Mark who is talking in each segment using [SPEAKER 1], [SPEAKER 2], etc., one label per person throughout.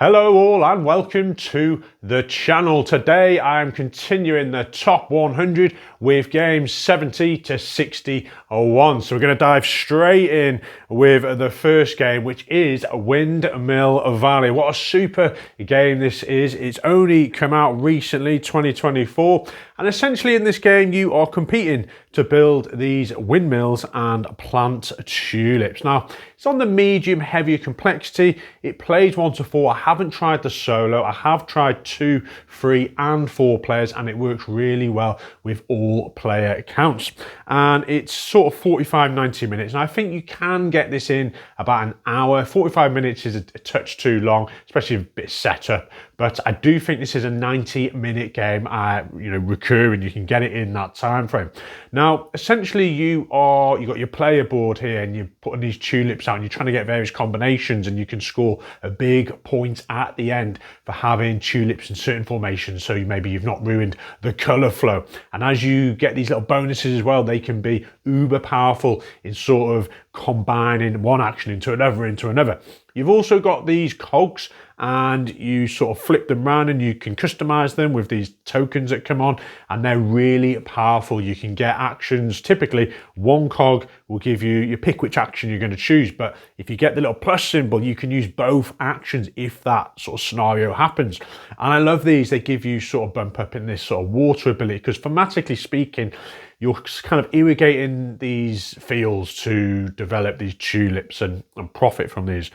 [SPEAKER 1] Hello all and welcome to the channel. Today I'm continuing the top 100 with games 70 to 61. So we're going to dive straight in with the first game, which is Windmill Valley. What a super game this is. It's only come out recently, 2024. And essentially in this game you are competing to build these windmills and plant tulips. Now it's on the medium heavier complexity. It plays 1 to 4. I haven't tried the solo. I have tried 2, 3 and 4 players and it works really well with all player counts. And it's sort of 45-90 minutes. And I think you can get this in about an hour. 45 minutes is a touch too long, especially with a bit of setup. But I do think this is a 90-minute game, recurring. You can get it in that time frame. Now, essentially, you've got your player board here, and you're putting these tulips out, and you're trying to get various combinations, and you can score a big point at the end for having tulips in certain formations. So maybe you've not ruined the colour flow. And as you get these little bonuses as well, they can be uber powerful in sort of combining one action into another. You've also got these cogs and you sort of flip them around and you can customize them with these tokens that come on, and they're really powerful. You can get actions. Typically one cog will give you pick which action you're going to choose, but if you get the little plus symbol, you can use both actions if that sort of scenario happens. And I love these. They give you sort of bump up in this sort of water ability, because thematically speaking, you're kind of irrigating these fields to develop these tulips and profit from these.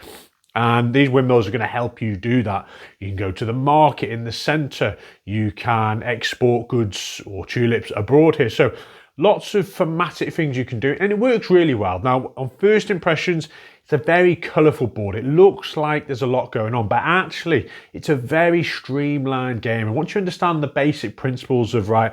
[SPEAKER 1] And these windmills are going to help you do that. You can go to the market in the center. You can export goods or tulips abroad here. So lots of thematic things you can do, and it works really well. Now, on first impressions, it's a very colourful board. It looks like there's a lot going on, but actually it's a very streamlined game. And once you understand the basic principles of, right,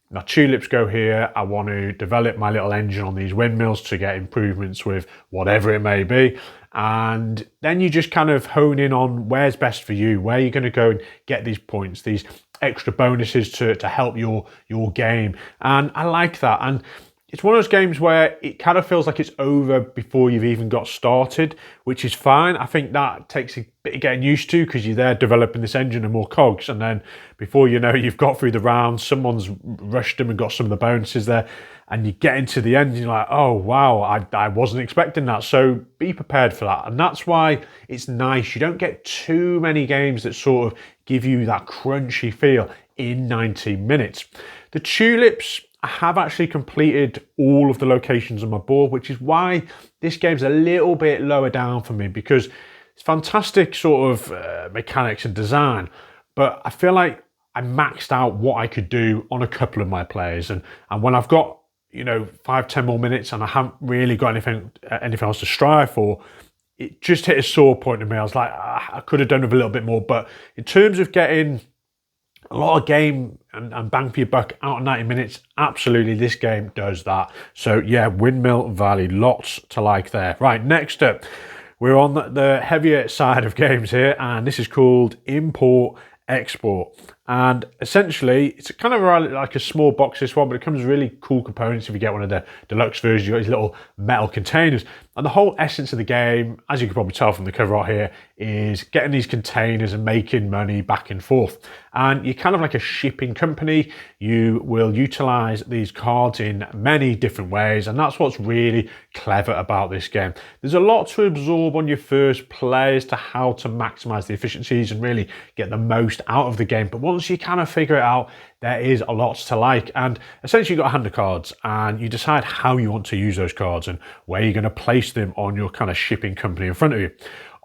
[SPEAKER 1] now tulips go here, I want to develop my little engine on these windmills to get improvements with whatever it may be. And then you just kind of hone in on where's best for you, where you're going to go and get these points, these extra bonuses to help your game. And I like that. And it's one of those games where it kind of feels like it's over before you've even got started, which is fine. I think that takes a bit of getting used to, because you're there developing this engine and more cogs. And then before you know, you've got through the round, someone's rushed them and got some of the bonuses there. And you get into the end and you're like, oh, wow, I wasn't expecting that. So be prepared for that. And that's why it's nice. You don't get too many games that sort of give you that crunchy feel in 90 minutes. The tulips, I have actually completed all of the locations on my board, which is why this game's a little bit lower down for me, because it's fantastic sort of mechanics and design, but I feel like I maxed out what I could do on a couple of my players. And when I've got 5-10 more minutes and I haven't really got anything else to strive for, it just hit a sore point to me. I was like, I could have done with a little bit more. But in terms of getting a lot of game and bang for your buck out of 90 minutes, absolutely this game does that. So yeah, Windmill Valley, lots to like there. Right, next up, we're on the heavier side of games here, and this is called Import Export. And essentially it's kind of like a small box, this one, but it comes with really cool components. If you get one of the deluxe versions, you've got these little metal containers. And the whole essence of the game, as you can probably tell from the cover art here, is getting these containers and making money back and forth. And you're kind of like a shipping company. You will utilize these cards in many different ways, and that's what's really clever about this game. There's a lot to absorb on your first play as to how to maximize the efficiencies and really get the most out of the game. But once you kind of figure it out, there is a lot to like. And essentially you've got a hand of cards, and you decide how you want to use those cards and where you're going to place them on your kind of shipping company in front of you.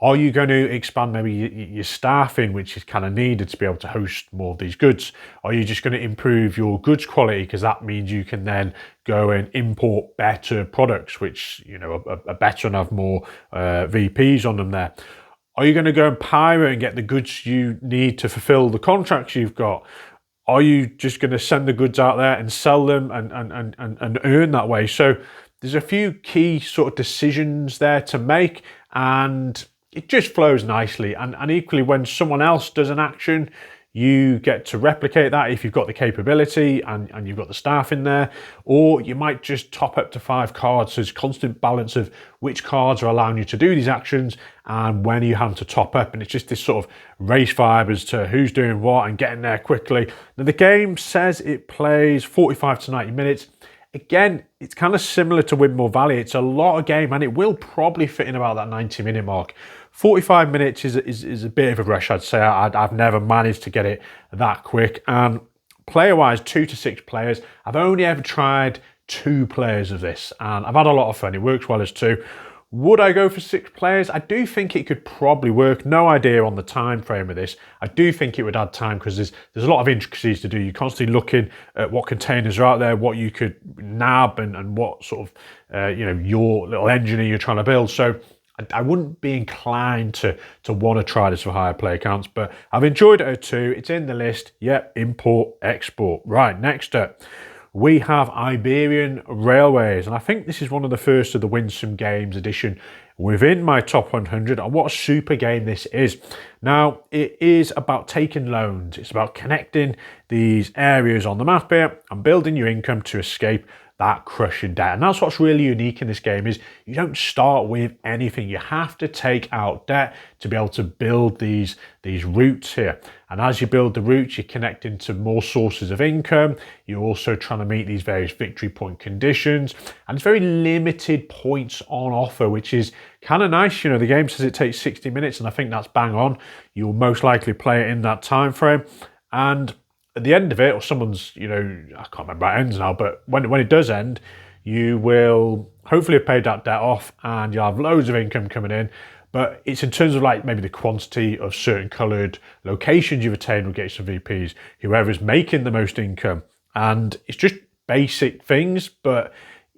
[SPEAKER 1] Are you going to expand maybe your staffing, which is kind of needed to be able to host more of these goods? Are you just going to improve your goods quality, because that means you can then go and import better products, which are better and have more VPs on them there? Are you going to go and pirate and get the goods you need to fulfill the contracts you've got? Are you just going to send the goods out there and sell them and earn that way? So there's a few key sort of decisions there to make, and it just flows nicely. And equally, when someone else does an action, You get to replicate that if you've got the capability and you've got the staff in there, or you might just top up to 5 cards. So there's constant balance of which cards are allowing you to do these actions and when you have to top up. And it's just this sort of race vibe as to who's doing what and getting there quickly. Now, the game says it plays 45 to 90 minutes. Again, it's kind of similar to Windmill Valley. It's a lot of game and it will probably fit in about that 90-minute mark. 45 minutes is a bit of a rush, I'd say. I've never managed to get it that quick. And player-wise, 2 to 6 players. I've only ever tried 2 players of this and I've had a lot of fun. It works well as 2. Would I go for 6 players? I do think it could probably work. No idea on the time frame of this. I do think it would add time because there's a lot of intricacies to do. You're constantly looking at what containers are out there, what you could nab, and what sort of your little engine you're trying to build. So I wouldn't be inclined to want to try this for higher player counts, but I've enjoyed it at 2. It's in the list. Yep, import, export. Right, next up, we have Iberian Railways, and I think this is one of the first of the Winsome Games edition within my top 100, and what a super game this is. Now, it is about taking loans. It's about connecting these areas on the map here and building your income to escape that crushing debt. And that's what's really unique in this game is you don't start with anything. You have to take out debt to be able to build these routes here. And as you build the routes, you're connecting to more sources of income. You're also trying to meet these various victory point conditions. And it's very limited points on offer, which is kind of nice. You know, the game says it takes 60 minutes, and I think that's bang on. You'll most likely play it in that time frame. And at the end of it, or someone's, I can't remember how it ends now, but when it does end, you will hopefully have paid that debt off and you'll have loads of income coming in. But it's in terms of like maybe the quantity of certain coloured locations you've attained will get you some VPs, whoever's making the most income. And it's just basic things, but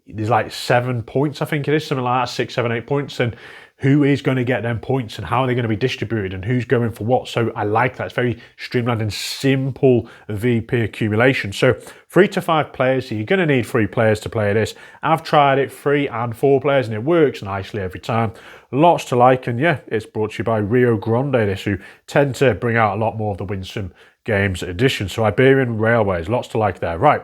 [SPEAKER 1] there's like 7 points, I think it is, something like that, 6, 7, 8 points. And who is going to get them points and how are they going to be distributed and who's going for what. So I like that. It's very streamlined and simple VP accumulation. So 3 to 5 players. So you're going to need 3 players to play this. I've tried it 3 and 4 players and it works nicely every time. Lots to like. And yeah, it's brought to you by Rio Grande, this, who tend to bring out a lot more of the Winsome Games edition. So Iberian Railways, lots to like there. Right.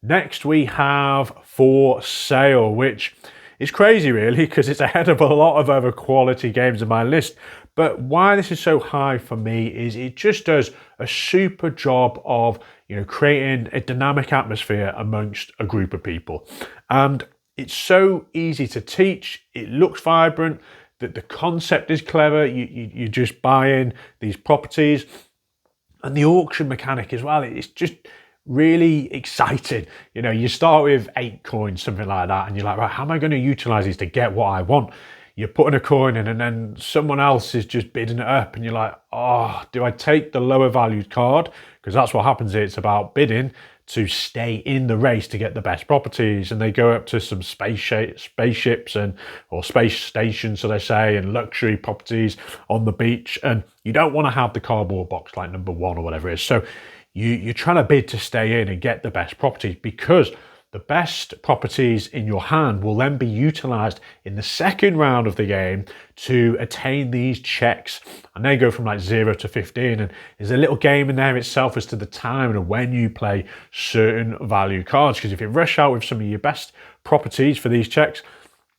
[SPEAKER 1] Next we have For Sale, which is crazy really because it's ahead of a lot of other quality games in my list. But why this is so high for me is it just does a super job of creating a dynamic atmosphere amongst a group of people. And it's so easy to teach. It looks vibrant. That the concept is clever. You just buy in these properties. And the auction mechanic as well, it's just really exciting. You start with 8 coins, something like that, and you're like, right, how am I going to utilize these to get what I want? You're putting a coin in and then someone else is just bidding it up and you're like, oh, do I take the lower valued card? Because that's what happens here. It's about bidding to stay in the race to get the best properties, and they go up to some spaceships or space stations, so they say, and luxury properties on the beach, and you don't want to have the cardboard box like number 1 or whatever it is. So you're trying to bid to stay in and get the best properties, because the best properties in your hand will then be utilized in the second round of the game to attain these checks. And they go from like 0 to 15. And there's a little game in there itself as to the time and when you play certain value cards. Because if you rush out with some of your best properties for these checks,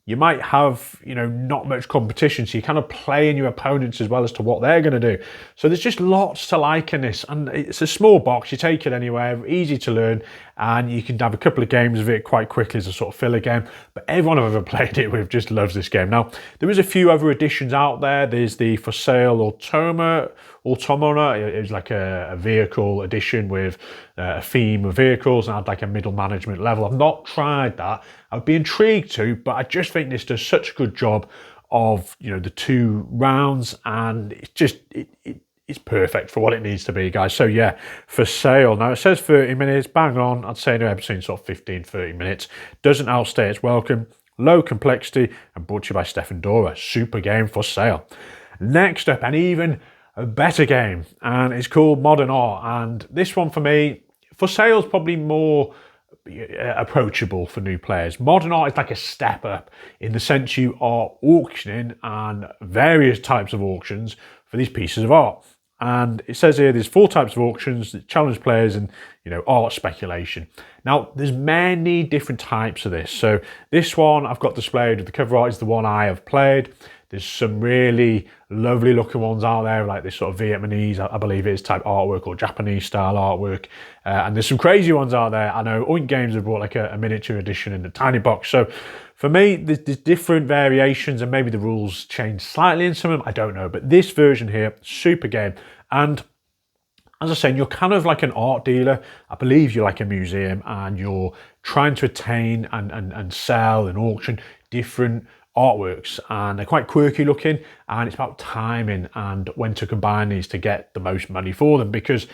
[SPEAKER 1] you might have, not much competition. So you're kind of playing your opponents as well as to what they're going to do. So there's just lots to like in this. And it's a small box. You take it anywhere, easy to learn. And you can have a couple of games of it quite quickly as a sort of filler game. But everyone I've ever played it with just loves this game. Now, there is a few other editions out there. There's the For Sale Automata. It was like a vehicle edition with a theme of vehicles and had like a middle management level. I've not tried that. I'd be intrigued to, but I just think this does such a good job of, the 2 rounds, and it's just, it's perfect for what it needs to be, guys. So yeah, For Sale. Now it says 30 minutes, bang on. I'd say anywhere between sort of 15, 30 minutes. Doesn't outstay its welcome. Low complexity, and brought to you by Stefan Dora. Super game, For Sale. Next up, and even a better game, and it's called Modern Art. And this one for me, For Sale is probably more approachable for new players. Modern Art is like a step up in the sense you are auctioning and various types of auctions for these pieces of art. And it says here there's 4 types of auctions: challenge players and art speculation. Now there's many different types of this. So this one I've got displayed with the cover art is the one I have played. There's some really lovely looking ones out there, like this sort of Vietnamese, I believe it is, type artwork, or Japanese style artwork. And there's some crazy ones out there. I know Oink Games have brought like a miniature edition in a tiny box. So for me, there's different variations, and maybe the rules change slightly in some of them, I don't know. But this version here, super game. And as I said, you're kind of like an art dealer. I believe you're like a museum, and you're trying to attain and sell and auction different artworks, and they're quite quirky looking, and it's about timing and when to combine these to get the most money for them, because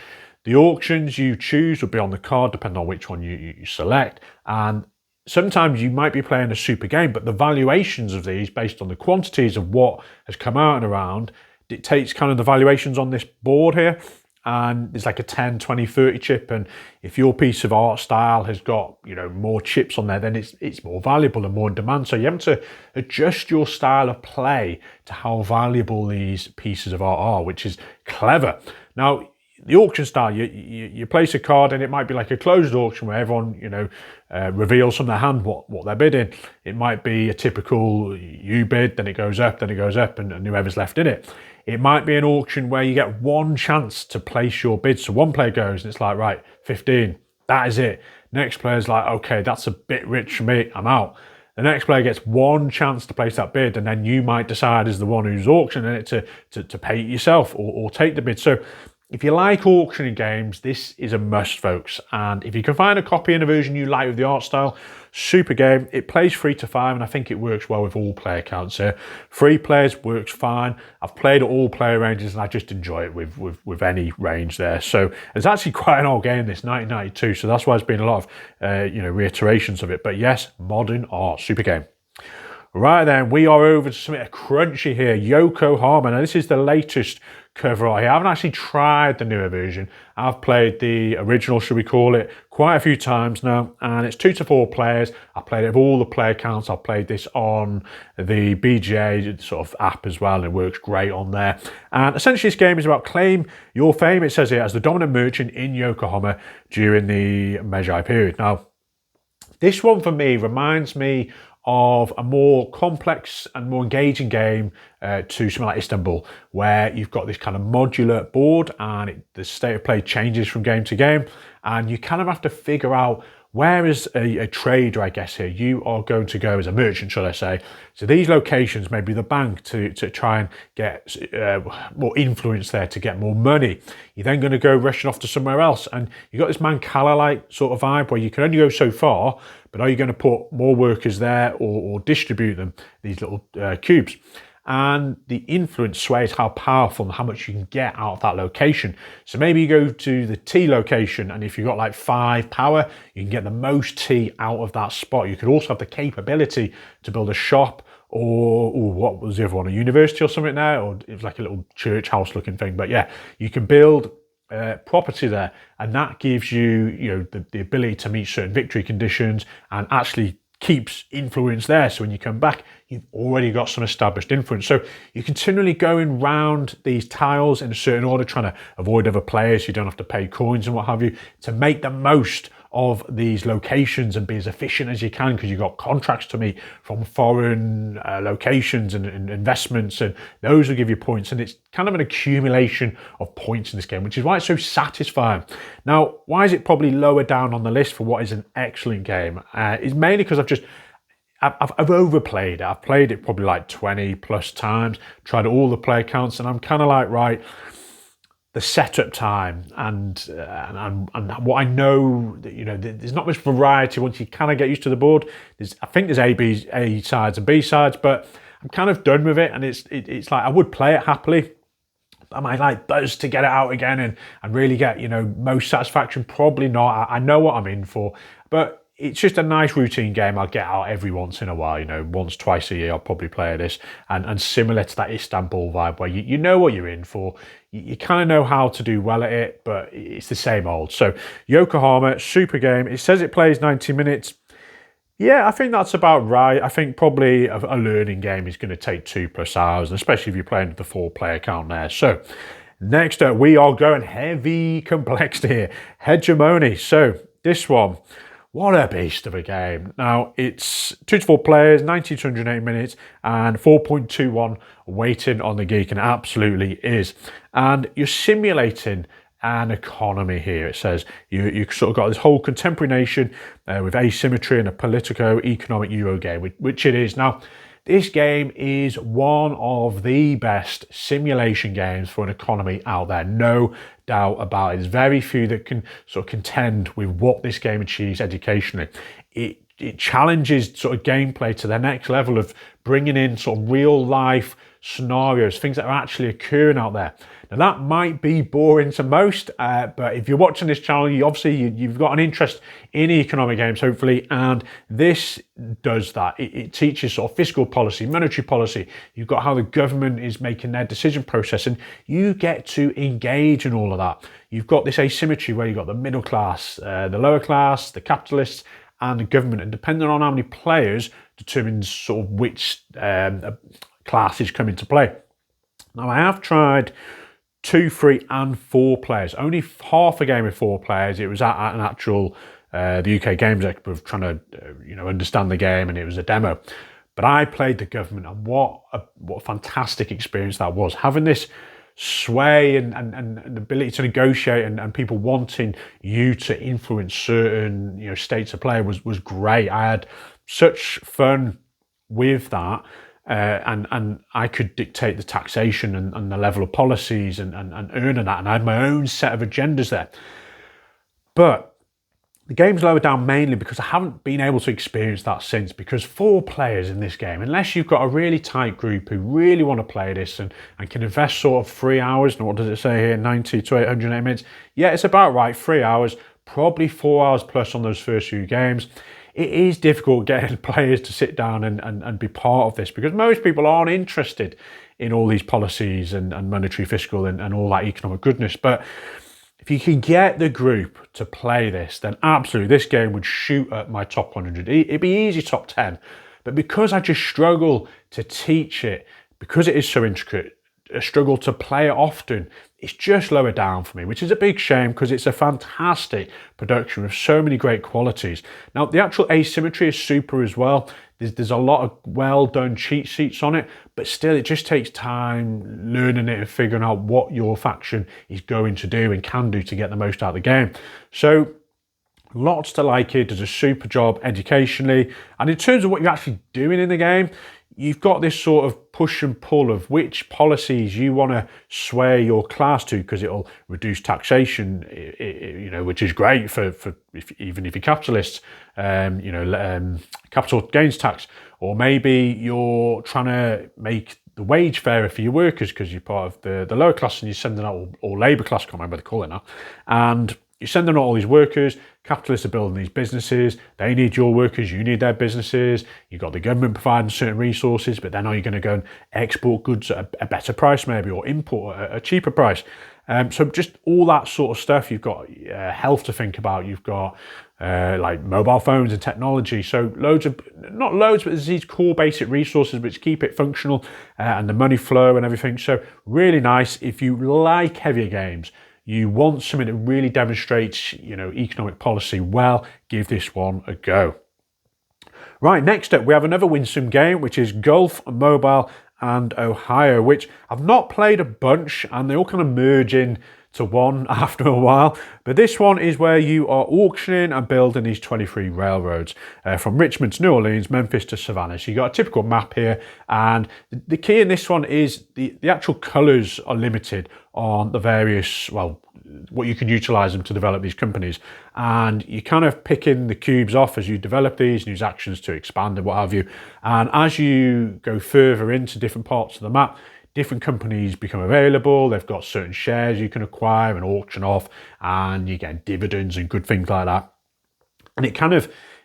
[SPEAKER 1] the auctions you choose will be on the card depending on which one you select. And sometimes you might be playing a super game, but the valuations of these based on the quantities of what has come out and around dictates kind of the valuations on this board here. And there's like a 10, 20, 30 chip, and if your piece of art style has got more chips on there, then it's more valuable and more in demand. So you have to adjust your style of play to how valuable these pieces of art are, which is clever. Now the auction style, you place a card, and it might be like a closed auction where everyone reveals from their hand what they're bidding. It might be a typical you bid, then it goes up, and whoever's left in it. It might be an auction where you get one chance to place your bid. So one player goes and it's like, right, 15, that is it. Next player's like, okay, that's a bit rich for me, I'm out. The next player gets one chance to place that bid, and then you might decide as the one who's auctioning it to pay it yourself or take the bid. So if you like auctioning games, this is a must, folks. And if you can find a copy in a version you like with the art style, super game. It plays 3 to 5, and I think it works well with all player counts here. 3 players works fine. I've played at all player ranges, and I just enjoy it with any range there. So it's actually quite an old game, this 1992. So that's why there's been a lot of reiterations of it. But yes, modern art, super game. Right then, we are over to something crunchy here. Yokohama. Now this is the latest cover art here. I haven't actually tried the newer version. I've played the original, should we call it, quite a few times now, and it's 2 to 4 players. I've played it with all the player counts. I've played this on the BGA sort of app as well, and it works great on there. And essentially this game is about claim your fame, it says here, as the dominant merchant in Yokohama during the Meiji period. Now, this one for me reminds me of a more complex and more engaging game to something like Istanbul, where you've got this kind of modular board, and the state of play changes from game to game, and you kind of have to figure out where is a trader, I guess here, you are going to go as a merchant, shall I say. So these locations, maybe the bank, to try and get more influence there, to get more money. You're then going to go rushing off to somewhere else, and you've got this Mancala-like sort of vibe where you can only go so far, but are you going to put more workers there or distribute them, these little cubes? And the influence sways how powerful and how much you can get out of that location. So maybe you go to the T location, and if you've got like 5 power, you can get the most T out of that spot. You could also have the capability to build a shop, or what was the other one, a university or something there, or it was like a little church house looking thing. But yeah, you can build property there, and that gives you the ability to meet certain victory conditions and actually keeps influence there. So when you come back, you've already got some established influence. So you're continually going round these tiles in a certain order, trying to avoid other players. You don't have to pay coins and what have you, to make the most of these locations and be as efficient as you can, because you've got contracts to meet from foreign locations and investments, and those will give you points. And it's kind of an accumulation of points in this game, which is why it's so satisfying. Now, why is it probably lower down on the list for what is an excellent game? It's mainly because I've overplayed it. I've played it probably like 20 plus times, tried all the player counts, and I'm kind of like, right, the setup time and what I know, there's not much variety once you kind of get used to the board. I think there's A sides and B sides, but I'm kind of done with it, and it's like I would play it happily. Am I like buzz to get it out again and really get most satisfaction? Probably not. I know what I'm in for, but it's just a nice routine game I'll get out every once in a while, once, twice a year I'll probably play this. And similar to that Istanbul vibe where you know what you're in for. You kind of know how to do well at it, but it's the same old. So Yokohama, super game. It says it plays 90 minutes. Yeah, I think that's about right. I think probably a learning game is going to take 2+ hours, and especially if you're playing with the 4 player count there. So Next up, we are going heavy complexity here. Hegemony. So this one, what a beast of a game. Now, it's 2 to 4 players, 90 to 180 minutes, and 4.21 waiting on the geek, and it absolutely is. And you're simulating an economy here. It says you sort of got this whole contemporary nation with asymmetry and a politico-economic Euro game, which it is. Now, this game is one of the best simulation games for an economy out there, no doubt about it. There's very few that can sort of contend with what this game achieves educationally. It challenges sort of gameplay to the next level of bringing in sort of real life scenarios, things that are actually occurring out there. Now that might be boring to most, but if you're watching this channel, you've got an interest in economic games, hopefully, and this does that. It teaches sort of fiscal policy, monetary policy. You've got how the government is making their decision process, and you get to engage in all of that. You've got this asymmetry where you've got the middle class, the lower class, the capitalists, and the government, and depending on how many players determines sort of which classes come into play. Now I have tried 2, 3, and 4 players. Only half a game with 4 players. It was at an actual the UK Games Expo trying to understand the game, and it was a demo. But I played the government, and what a fantastic experience that was. Having this sway and ability to negotiate and people wanting you to influence certain states of play was great. I had such fun with that. And I could dictate the taxation and the level of policies and earning that. And I had my own set of agendas there. But the game's lowered down mainly because I haven't been able to experience that since, because 4 players in this game, unless you've got a really tight group who really want to play this and can invest sort of 3 hours, and what does it say here, 90 to 880 minutes? Yeah, it's about right, 3 hours, probably 4 hours plus on those first few games. It is difficult getting players to sit down and be part of this, because most people aren't interested in all these policies and monetary, fiscal and all that economic goodness. But if you can get the group to play this, then absolutely this game would shoot at my top 100. It'd be easy top 10. But because I just struggle to teach it, because it is so intricate, I struggle to play it often, it's just lower down for me, which is a big shame because it's a fantastic production with so many great qualities. Now, the actual asymmetry is super as well. There's a lot of well done cheat sheets on it, but still it just takes time learning it and figuring out what your faction is going to do and can do to get the most out of the game. So lots to like here. Does a super job educationally, and in terms of what you're actually doing in the game, you've got this sort of push and pull of which policies you want to sway your class to, because it'll reduce taxation, which is great for even if you're capitalists, capital gains tax, or maybe you're trying to make the wage fairer for your workers because you're part of the lower class and you're sending out, or labour class, I can't remember what they call it now, and you're sending out all these workers. Capitalists are building these businesses. They need your workers. You need their businesses. You've got the government providing certain resources, but then are you going to go and export goods at a better price maybe, or import at a cheaper price? So just all that sort of stuff. You've got health to think about. You've got like mobile phones and technology. So not loads, but there's these core basic resources which keep it functional, and the money flow and everything. So really nice. If you like heavier games, you want something that really demonstrates, economic policy well, give this one a go. Right, next up, we have another Winsome game, which is Gulf Mobile and Ohio, which I've not played a bunch, and they all kind of merge in to one after a while. But this one is where you are auctioning and building these 23 railroads from Richmond to New Orleans, Memphis to Savannah. So you got a typical map here, and the key in this one is the actual colours are limited on the various, what you can utilize them to develop these companies, and you kind of picking the cubes off as you develop these and use actions to expand and what have you. And as you go further into different parts of the map, different companies become available. They've got certain shares you can acquire and auction off, and you get dividends and good things like that. And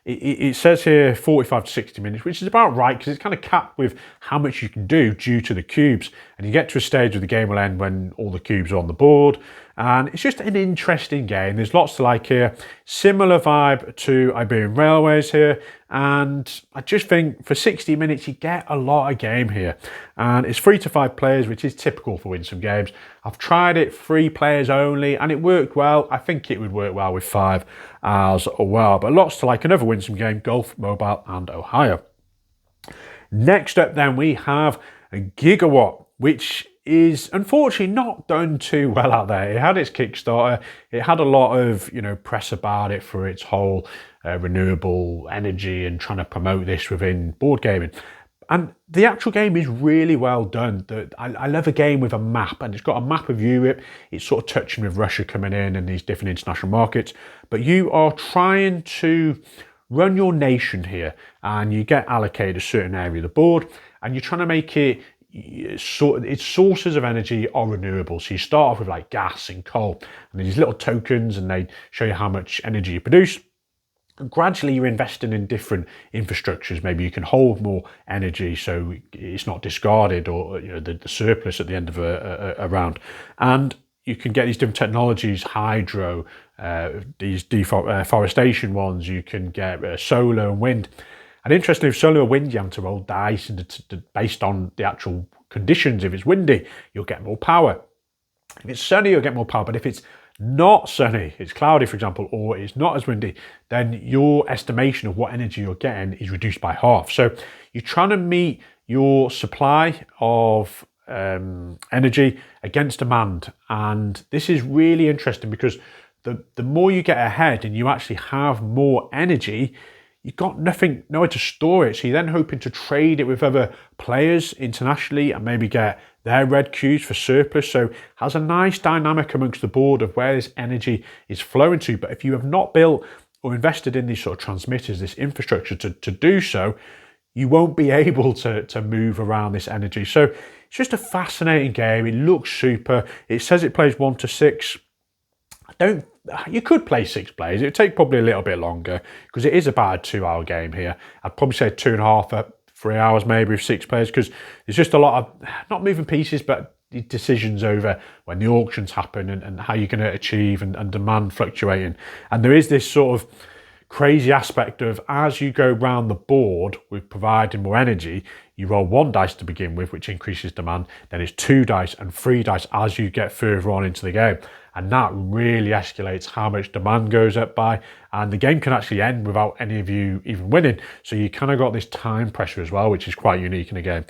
[SPEAKER 1] it says here 45 to 60 minutes, which is about right, because it's kind of capped with how much you can do due to the cubes. And you get to a stage where the game will end when all the cubes are on the board. And it's just an interesting game. There's lots to like here. Similar vibe to Iberian Railways here. And I just think for 60 minutes, you get a lot of game here. And it's 3 to 5 players, which is typical for Winsome Games. I've tried it 3 players only, and it worked well. I think it would work well with 5 as well. But lots to like. Another Winsome game, Golf, Mobile, and Ohio. Next up then, we have Gigawatt, which is unfortunately not done too well out there. It had its Kickstarter. It had a lot of, press about it for its whole renewable energy and trying to promote this within board gaming. And the actual game is really well done. I love a game with a map, and it's got a map of Europe. It's sort of touching with Russia coming in and these different international markets. But you are trying to run your nation here, and you get allocated a certain area of the board, and you're trying to make it its sources of energy are renewable. So you start off with like gas and coal, and these little tokens, and they show you how much energy you produce. And gradually you're investing in different infrastructures. Maybe you can hold more energy so it's not discarded, or the surplus at the end of a round. And you can get these different technologies, hydro, these deforestation ones. You can get solar and wind. And interestingly, with solar and wind, you have to roll dice, and based on the actual conditions. If it's windy, you'll get more power. If it's sunny, you'll get more power. But if it's not sunny, it's cloudy, for example, or it's not as windy, then your estimation of what energy you're getting is reduced by half. So you're trying to meet your supply of energy against demand. And this is really interesting because the more you get ahead and you actually have more energy, you've got nowhere to store it. So you're then hoping to trade it with other players internationally and maybe get their red queues for surplus. So it has a nice dynamic amongst the board of where this energy is flowing to. But if you have not built or invested in these sort of transmitters, this infrastructure to do so, you won't be able to move around this energy. So it's just a fascinating game. It looks super. It says it plays 1 to 6. You could play 6 players. It would take probably a little bit longer because it is about a 2-hour game here. I'd probably say 2.5 3 hours maybe with 6 players, because there's just a lot of, not moving pieces, but decisions over when the auctions happen and how you're going to achieve and demand fluctuating. And there is this sort of crazy aspect of, as you go round the board with providing more energy, you roll 1 dice to begin with, which increases demand. Then it's 2 dice and 3 dice as you get further on into the game. And that really escalates how much demand goes up by. And the game can actually end without any of you even winning. So you kind of got this time pressure as well, which is quite unique in the game.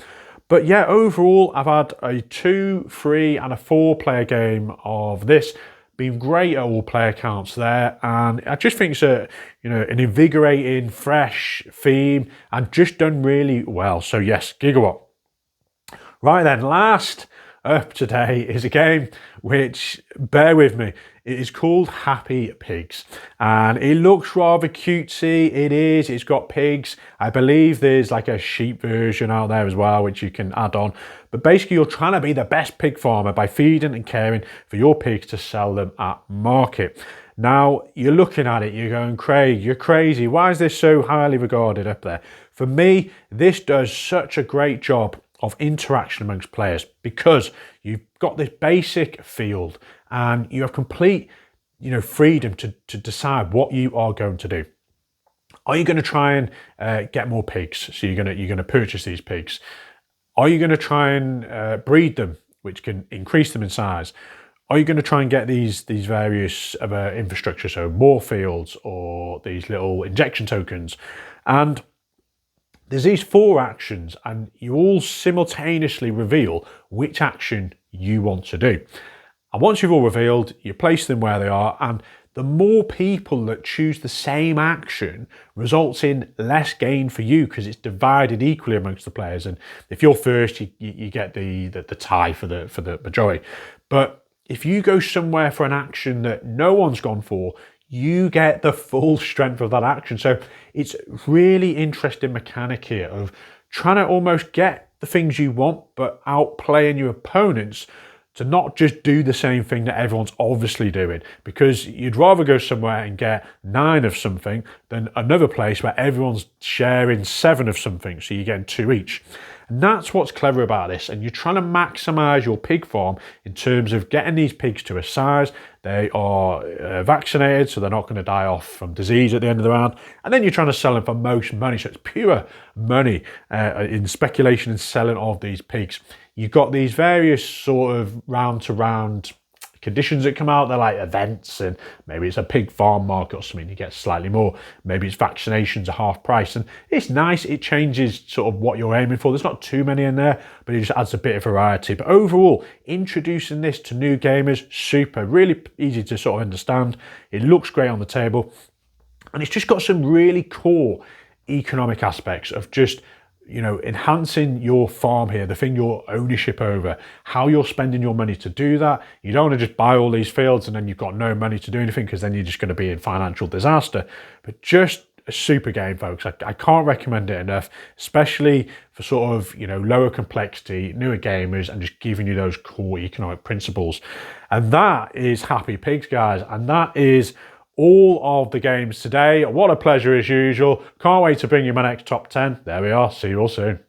[SPEAKER 1] But yeah, overall, I've had a 2, 3 and a 4 player game of this. Been great at all player counts there, and I just think it's an invigorating, fresh theme, and just done really well. So yes, Gigawatt. Right then, last up today is a game which, bear with me, it is called Happy Pigs, and it looks rather cutesy. It is. It's got pigs. I believe there's like a sheep version out there as well, which you can add on. But basically, you're trying to be the best pig farmer by feeding and caring for your pigs to sell them at market. Now, you're looking at it, you're going, Craig, you're crazy. Why is this so highly regarded up there? For me, this does such a great job of interaction amongst players, because you've got this basic field and you have complete, freedom to decide what you are going to do. Are you going to try and get more pigs? So you're going to purchase these pigs. Are you going to try and breed them, which can increase them in size? Are you going to try and get these various other infrastructure, so more fields or these little injection tokens? And there's these 4 actions, and you all simultaneously reveal which action you want to do. And once you've all revealed, you place them where they are, and the more people that choose the same action results in less gain for you, because it's divided equally amongst the players. And if you're first, you get the tie for the majority. But if you go somewhere for an action that no one's gone for, you get the full strength of that action. So it's really interesting mechanic here of trying to almost get the things you want, but outplaying your opponents to not just do the same thing that everyone's obviously doing, because you'd rather go somewhere and get 9 of something than another place where everyone's sharing 7 of something, so you're getting 2 each. And that's what's clever about this, and you're trying to maximize your pig farm in terms of getting these pigs to a size. They are vaccinated, so they're not going to die off from disease at the end of the round, and then you're trying to sell them for most money, so it's pure money in speculation and selling of these pigs. You've got these various sort of round-to-round conditions that come out. They're like events, and maybe it's a pig farm market or something, you get slightly more. Maybe it's vaccinations at half price, and it's nice. It changes sort of what you're aiming for. There's not too many in there, but it just adds a bit of variety. But overall, introducing this to new gamers, super, really easy to sort of understand. It looks great on the table, and it's just got some really core economic aspects of just, you know, enhancing your farm here, the thing you're ownership over, how you're spending your money to do that. You don't want to just buy all these fields and then you've got no money to do anything, because then you're just going to be in financial disaster. But just a super game, folks. I can't recommend it enough, especially for sort of, you know, lower complexity, newer gamers, and just giving you those core economic principles. And that is Happy Pigs, guys. And that is all of the games today. What a pleasure as usual. Can't wait to bring you my next top 10. There we are. See you all soon.